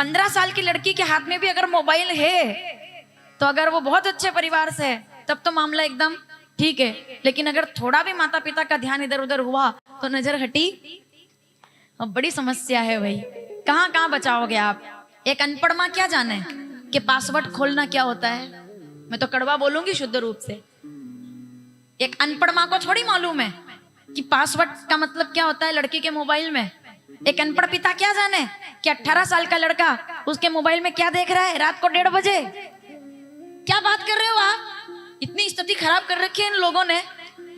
15 साल की लड़की के हाथ में भी अगर मोबाइल है तो अगर वो बहुत अच्छे परिवार से है तब तो मामला एकदम ठीक है, लेकिन अगर थोड़ा भी माता पिता का ध्यान इधर उधर हुआ तो नजर हटी, अब बड़ी समस्या है भाई। कहाँ कहाँ बचाओगे आप? एक अनपढ़ माँ क्या जाने कि पासवर्ड खोलना क्या होता है। मैं तो कड़वा बोलूंगी शुद्ध रूप से, एक अनपढ़ माँ को थोड़ी मालूम है कि पासवर्ड का मतलब क्या होता है लड़की के मोबाइल में। एक अनपढ़ पिता क्या जाने कि 18 साल का लड़का उसके मोबाइल में क्या देख रहा है रात को 1:30 बजे। क्या बात कर रहे हो आप? इतनी स्थिति खराब कर रखी है इन लोगों ने।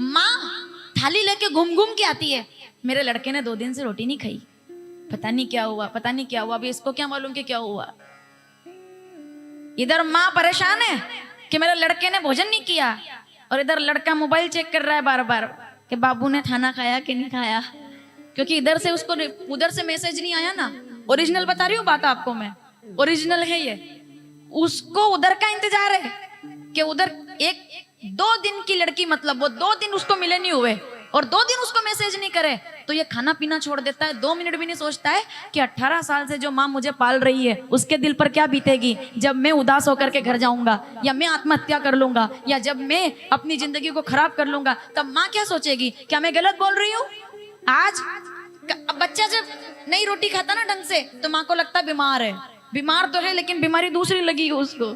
माँ थाली लेके घूम घूम के आती है, मेरे लड़के ने 2 दिन से रोटी नहीं खाई, पता नहीं क्या हुआ, पता नहीं क्या हुआ, अभी इसको क्या मालूम कि क्या हुआ। इधर माँ परेशान है कि मेरे लड़के ने भोजन नहीं किया, और इधर लड़का मोबाइल चेक कर रहा है बार बार कि बाबू ने खाना खाया कि नहीं खाया, क्योंकि इधर से उसको उधर से मैसेज नहीं आया ना। ओरिजिनल बता रही हूँ बात आपको मैं, ओरिजिनल है ये। उसको उधर का इंतजार है कि उधर 1-2 दिन की लड़की, मतलब वो 2 दिन उसको मिले नहीं हुए और 2 दिन उसको मैसेज नहीं करे तो ये खाना पीना छोड़ देता है। 2 मिनट भी नहीं सोचता है कि 18 साल से जो माँ मुझे पाल रही है उसके दिल पर क्या बीतेगी जब मैं उदास होकर के घर जाऊंगा, या मैं आत्महत्या कर लूंगा, या जब मैं अपनी जिंदगी को खराब कर लूंगा, तब माँ क्या सोचेगी? क्या मैं गलत बोल रही हूँ? आज बच्चा जब नहीं रोटी खाता ना ढंग से तो माँ को लगता है बीमार है। बीमार तो है लेकिन बीमारी दूसरी लगी उसको,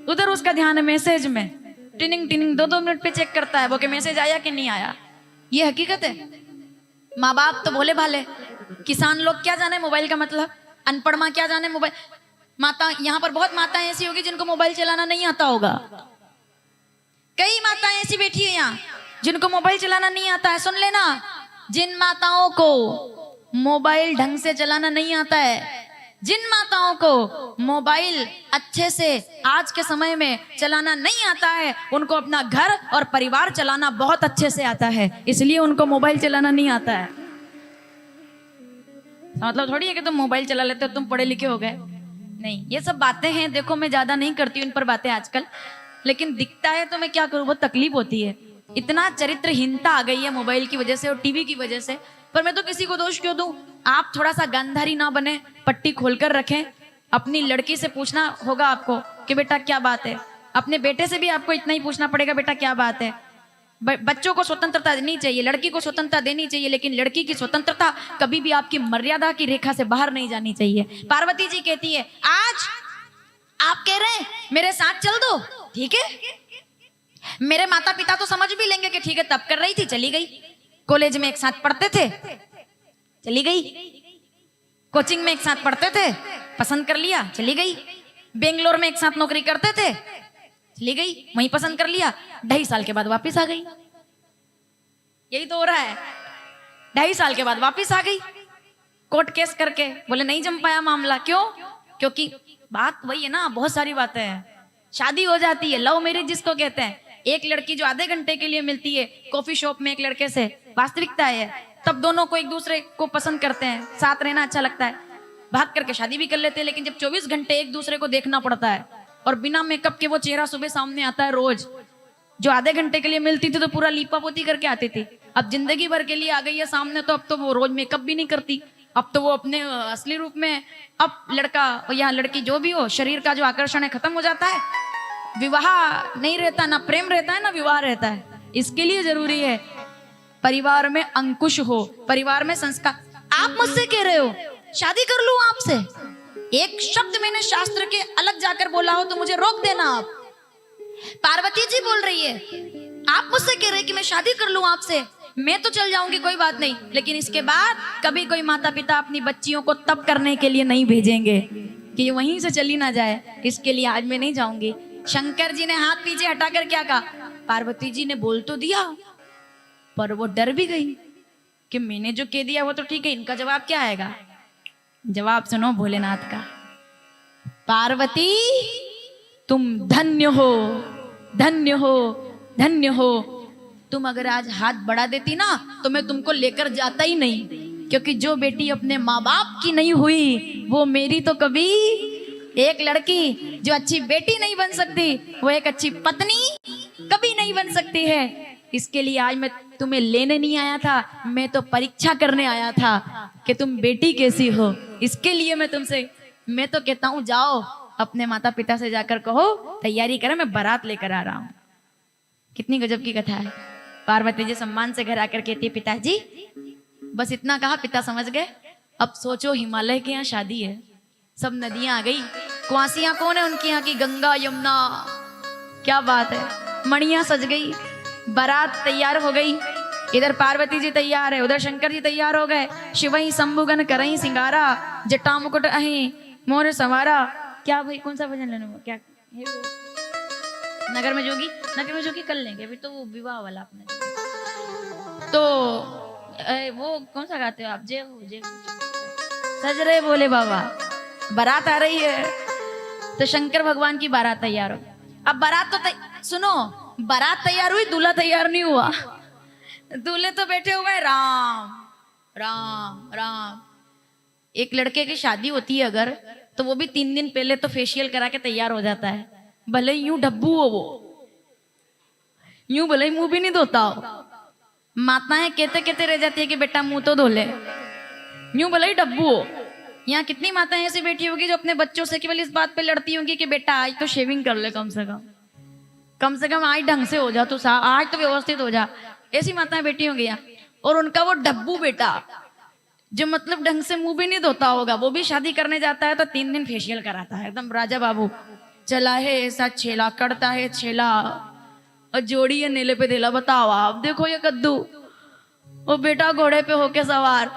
उधर उसका ध्यान है मैसेज में। टिनिंग टिनिंग 2-2 मिनट पे चेक करता है वो कि मैसेज आया कि नहीं आया। ये हकीकत है। माँ बाप तो भोले भाले, किसान लोग क्या जाने मोबाइल का मतलब, अनपढ़ माँ क्या जाने मोबाइल। माता यहाँ पर बहुत माताएं ऐसी होगी जिनको मोबाइल चलाना नहीं आता होगा। कई माताएं ऐसी बैठी है यहाँ जिनको मोबाइल चलाना नहीं आता है। सुन लेना, जिन माताओं को मोबाइल ढंग से चलाना नहीं आता है, जिन माताओं को मोबाइल अच्छे से आज के समय में चलाना नहीं आता है, उनको अपना घर और परिवार चलाना बहुत अच्छे से आता है, इसलिए उनको मोबाइल चलाना नहीं आता है। मतलब थोड़ी है कि तुम मोबाइल चला लेते हो तुम पढ़े लिखे हो गए, नहीं। ये सब बातें हैं, देखो मैं ज्यादा नहीं करती हूँ इन पर बातें आजकल, लेकिन दिखता है तो मैं क्या करूँ, बहुत तकलीफ होती है। इतना चरित्रहीनता आ गई है मोबाइल की वजह से और टीवी की वजह से। पर मैं तो किसी को दोष क्यों दूं? आप थोड़ा सा गांधारी ना बने, पट्टी खोलकर रखें। अपनी लड़की से पूछना होगा आपको कि बेटा क्या बात है। अपने बेटे से भी आपको इतना ही पूछना पड़ेगा, बेटा क्या बात है। बच्चों को स्वतंत्रता देनी चाहिए, लड़की को स्वतंत्रता देनी चाहिए, लेकिन लड़की की स्वतंत्रता कभी भी आपकी मर्यादा की रेखा से बाहर नहीं जानी चाहिए। पार्वती जी कहती है, आज आप कह रहे हैं मेरे साथ चल दो, ठीक है। मेरे माता पिता तो समझ भी लेंगे कि ठीक है, तब कर रही थी चली गई। कॉलेज में एक साथ पढ़ते थे, चली गई। कोचिंग में एक साथ पढ़ते थे, पसंद कर लिया, चली गई। बेंगलोर में एक साथ नौकरी करते थे, चली गई, वहीं पसंद कर लिया। 2.5 साल के बाद वापस आ गई। यही तो हो रहा है, 2.5 साल के बाद वापस आ गई कोर्ट केस करके। बोले नहीं जम पाया मामला। क्यों? क्योंकि बात वही है ना, बहुत सारी बातें हैं। शादी हो जाती है, लव मैरिज जिसको कहते हैं। एक लड़की जो आधे घंटे के लिए मिलती है कॉफी शॉप में एक लड़के से, वास्तविकता है, तब दोनों को एक दूसरे को पसंद करते हैं, साथ रहना अच्छा लगता है, भाग करके शादी भी कर लेते हैं। लेकिन जब 24 घंटे एक दूसरे को देखना पड़ता है और बिना मेकअप के वो चेहरा सुबह सामने आता है रोज, जो आधे घंटे के लिए मिलती थी तो पूरा लीपा पोती करके आती थी, अब जिंदगी भर के लिए आ गई है सामने, तो अब तो वो रोज मेकअप भी नहीं करती, अब तो वो अपने असली रूप में। अब लड़का या लड़की जो भी हो, शरीर का जो आकर्षण है खत्म हो जाता है, विवाह नहीं रहता, ना प्रेम रहता है ना विवाह रहता है। इसके लिए जरूरी है परिवार में अंकुश हो, परिवार में संस्कार। आप मुझसे कह रहे हो शादी कर लूं आपसे, एक शब्द मैंने शास्त्र के अलग जाकर बोला हो तो मुझे रोक देना आप। पार्वती जी बोल रही है, आप मुझसे कह रहे हैं कि मैं शादी कर लूं आपसे, मैं तो चल जाऊंगी कोई बात नहीं, लेकिन इसके बाद कभी कोई माता पिता अपनी बच्चियों को तप करने के लिए नहीं भेजेंगे कि ये वहीं से चली ना जाए, इसके लिए आज मैं नहीं जाऊंगी। शंकर जी ने हाथ पीछे हटाकर क्या कहा? पार्वती जी ने बोल तो दिया, पर वो डर भी गई कि मैंने जो कह दिया वो तो ठीक है, इनका जवाब क्या आएगा। जवाब सुनो भोलेनाथ का, पार्वती तुम धन्य हो, धन्य हो, धन्य हो। तुम अगर आज हाथ बढ़ा देती ना तो मैं तुमको लेकर जाता ही नहीं, क्योंकि जो बेटी अपने माँ बाप की नहीं हुई वो मेरी तो कभी, एक लड़की जो अच्छी बेटी नहीं बन सकती वो एक अच्छी पत्नी कभी नहीं बन सकती है। इसके लिए आज मैं तुम्हें लेने नहीं आया था, मैं तो परीक्षा करने आया था कि तुम बेटी कैसी हो। इसके लिए मैं तुमसे मैं तो कहता हूँ जाओ अपने माता पिता से जाकर कहो तैयारी करें, मैं बारात लेकर आ रहा हूँ। कितनी गजब की कथा है। पार्वती जी सम्मान से घर आकर कहती है पिताजी, बस इतना कहा, पिता समझ गए। अब सोचो हिमालय के यहाँ शादी है, सब नदियां आ गई, कुआसियां कौन है उनकी यहाँ की, गंगा यमुना, क्या बात है, मणियां सज गई, बारात तैयार हो गई। इधर पार्वती जी तैयार है, उधर शंकर जी तैयार हो गए। शिवई शंभुगन करई सिंगारा, जटा मुकुट अहि मोर सवारा। क्या भाई, कौन सा भजन लेना, क्या ये नगर में जोगी कर लेंगे, अभी तो वो विवाह वाला अपने। तो वो कौन सा गाते हो आप, जय हो जय हो सज रहे बोले बाबा, बारात आ रही है। तो शंकर भगवान की बारात तैयार हो। अब बारात तो सुनो, बारात तैयार हुई, दूल्हा तैयार नहीं हुआ। दूल्हे तो बैठे हुए हैं राम राम राम। एक लड़के की शादी होती है अगर, तो वो भी 3 दिन पहले तो फेशियल करा के तैयार हो जाता है, भले यूं डब्बू हो वो, यूं भले ही मुंह भी नहीं धोता हो। माताएं कहते कहते रह जाती है कि बेटा मुंह तो धो ले, यूं भले ही डब्बू हो। यहाँ कितनी माताएं ऐसी बैठी होगी जो अपने बच्चों से केवल इस बात पे लड़ती होंगी कि बेटा आज तो शेविंग कर ले, कम से कम आज ढंग से हो जा, तू आज तो व्यवस्थित हो जा। ऐसी माताएं बैठी होंगी यहाँ। और उनका वो डब्बू बेटा जो मतलब ढंग से मुंह भी नहीं धोता होगा, वो भी शादी करने जाता है तो 3 दिन फेशियल कराता है, एकदम राजा बाबू। चला है ऐसा छेला, करता है छेला, और जोड़ी है नेले पे धेला। बताओ आप, देखो ये कद्दू, वो बेटा घोड़े पे होके सवार।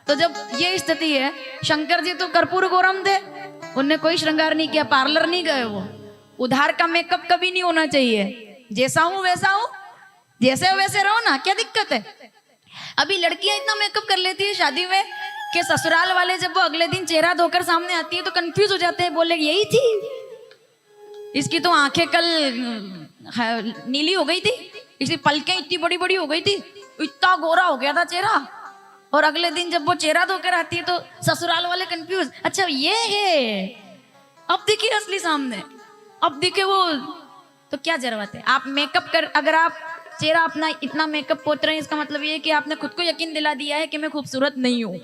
तो जब ये स्थिति है, शंकर जी तो कर्पूर गौरम थे, उनने कोई श्रृंगार नहीं किया, पार्लर नहीं गए वो। उधार का मेकअप कभी नहीं होना चाहिए, जैसा हूं वैसा हूं, जैसे हो वैसे रहो ना, क्या दिक्कत है। अभी लड़कियां इतना मेकअप कर लेती है शादी में कि ससुराल वाले जब वो अगले दिन चेहरा धोकर सामने आती है तो कंफ्यूज हो जाते हैं, बोले यही थी, इसकी तो आंखें कल नीली हो गई थी, इसकी पलकें इतनी बड़ी बड़ी हो गई थी, इतना गोरा हो गया था चेहरा। और अगले दिन जब वो चेहरा धोकर आती है तो ससुराल वाले कंफ्यूज, अच्छा ये है, अब दिखी असली सामने, अब दिखे वो। तो क्या जरूरत है आप मेकअप कर, अगर आप चेहरा अपना इतना मेकअप पोत रहे हैं, इसका मतलब ये है कि आपने खुद को यकीन दिला दिया है कि मैं खूबसूरत नहीं हूं,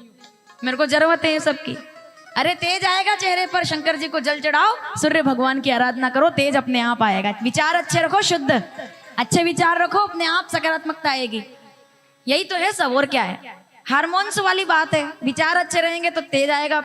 मेरे को जरूरत है ये सब की। अरे तेज आएगा चेहरे पर, शंकर जी को जल चढ़ाओ, सूर्य भगवान की आराधना करो, तेज अपने आप आएगा। विचार अच्छे रखो, शुद्ध अच्छे विचार रखो, अपने आप सकारात्मकता आएगी। यही तो है सब, और क्या है। हार्मोन्स वाली बात है, विचार अच्छे रहेंगे तो तेज आएगा।